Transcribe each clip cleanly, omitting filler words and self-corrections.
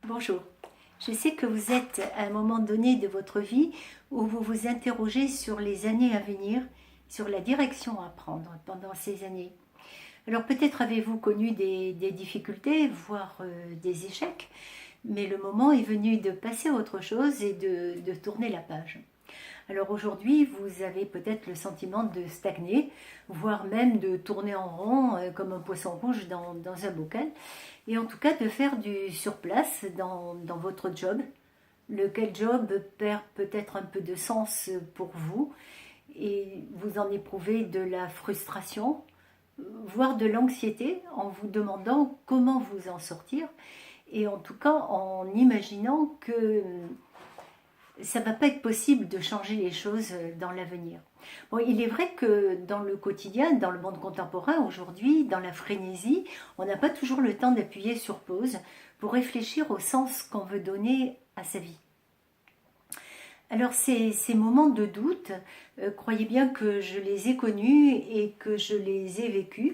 Bonjour, je sais que vous êtes à un moment donné de votre vie où vous vous interrogez sur les années à venir, sur la direction à prendre pendant ces années. Alors peut-être avez-vous connu des difficultés, voire des échecs, mais le moment est venu de passer à autre chose et de tourner la page. Alors aujourd'hui, vous avez peut-être le sentiment de stagner, voire même de tourner en rond comme un poisson rouge dans un bocal, et en tout cas de faire du surplace dans votre job, lequel job perd peut-être un peu de sens pour vous, et vous en éprouvez de la frustration, voire de l'anxiété en vous demandant comment vous en sortir, et en tout cas en imaginant que ça ne va pas être possible de changer les choses dans l'avenir. Bon, il est vrai que dans le quotidien, dans le monde contemporain aujourd'hui, dans la frénésie, on n'a pas toujours le temps d'appuyer sur pause pour réfléchir au sens qu'on veut donner à sa vie. Alors ces moments de doute, croyez bien que je les ai connus et que je les ai vécus.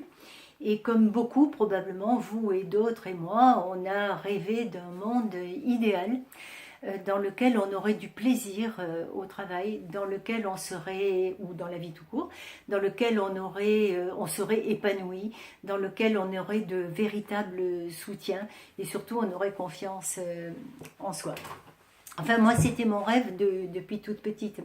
Et comme beaucoup, probablement, vous et d'autres et moi, on a rêvé d'un monde idéal dans lequel on aurait du plaisir au travail, dans lequel on serait, ou dans la vie tout court, dans lequel on serait épanoui, dans lequel on aurait de véritables soutiens et surtout on aurait confiance en soi. Enfin, moi, c'était mon rêve depuis toute petite.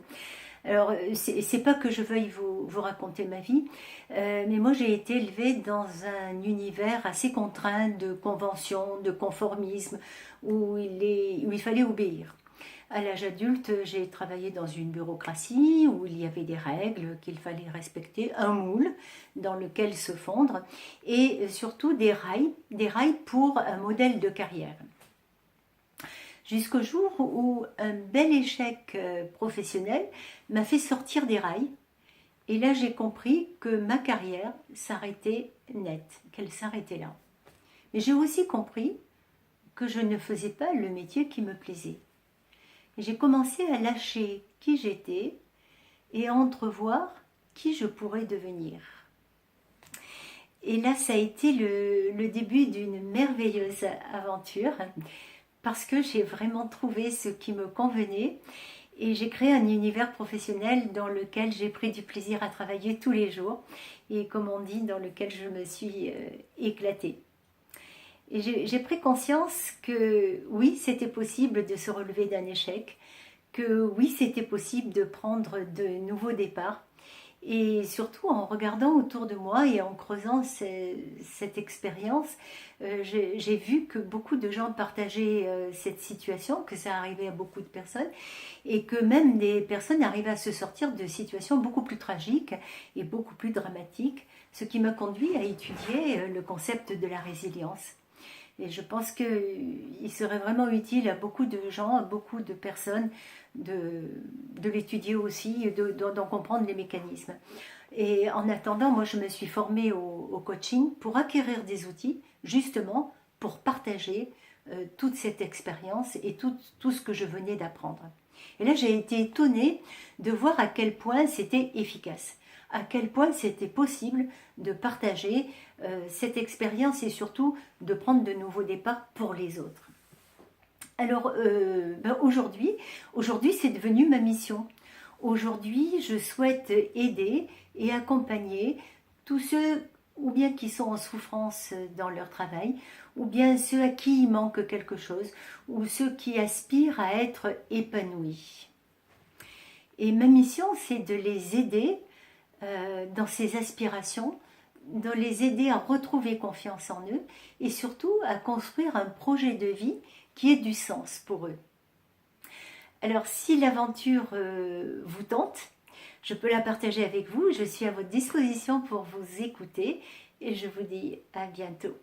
Alors, c'est pas que je veuille vous raconter ma vie, mais moi j'ai été élevée dans un univers assez contraint de conventions, de conformisme, où il fallait obéir. À l'âge adulte, j'ai travaillé dans une bureaucratie où il y avait des règles qu'il fallait respecter, un moule dans lequel se fondre, et surtout des rails pour un modèle de carrière. Jusqu'au jour où un bel échec professionnel m'a fait sortir des rails. Et là, j'ai compris que ma carrière s'arrêtait net, qu'elle s'arrêtait là. Mais j'ai aussi compris que je ne faisais pas le métier qui me plaisait. Et j'ai commencé à lâcher qui j'étais et à entrevoir qui je pourrais devenir. Et là, ça a été le début d'une merveilleuse aventure, parce que j'ai vraiment trouvé ce qui me convenait et j'ai créé un univers professionnel dans lequel j'ai pris du plaisir à travailler tous les jours et comme on dit, dans lequel je me suis éclatée. Et j'ai pris conscience que oui, c'était possible de se relever d'un échec, que oui, c'était possible de prendre de nouveaux départs. Et surtout en regardant autour de moi et en creusant cette expérience, j'ai vu que beaucoup de gens partageaient cette situation, que ça arrivait à beaucoup de personnes et que même des personnes arrivaient à se sortir de situations beaucoup plus tragiques et beaucoup plus dramatiques, ce qui m'a conduit à étudier le concept de la résilience. Et je pense qu'il serait vraiment utile à beaucoup de gens, à beaucoup de personnes, de l'étudier aussi, d'en comprendre les mécanismes. Et en attendant, moi je me suis formée au coaching pour acquérir des outils, justement pour partager toute cette expérience et tout ce que je venais d'apprendre. Et là j'ai été étonnée de voir à quel point c'était efficace, à quel point c'était possible de partager cette expérience et surtout de prendre de nouveaux départs pour les autres. Alors aujourd'hui c'est devenu ma mission. Aujourd'hui je souhaite aider et accompagner tous ceux ou bien qui sont en souffrance dans leur travail, ou bien ceux à qui il manque quelque chose, ou ceux qui aspirent à être épanouis. Et ma mission c'est de les aider dans ces aspirations, de les aider à retrouver confiance en eux et surtout à construire un projet de vie qui ait du sens pour eux. Alors si l'aventure vous tente, je peux la partager avec vous, je suis à votre disposition pour vous écouter et je vous dis à bientôt.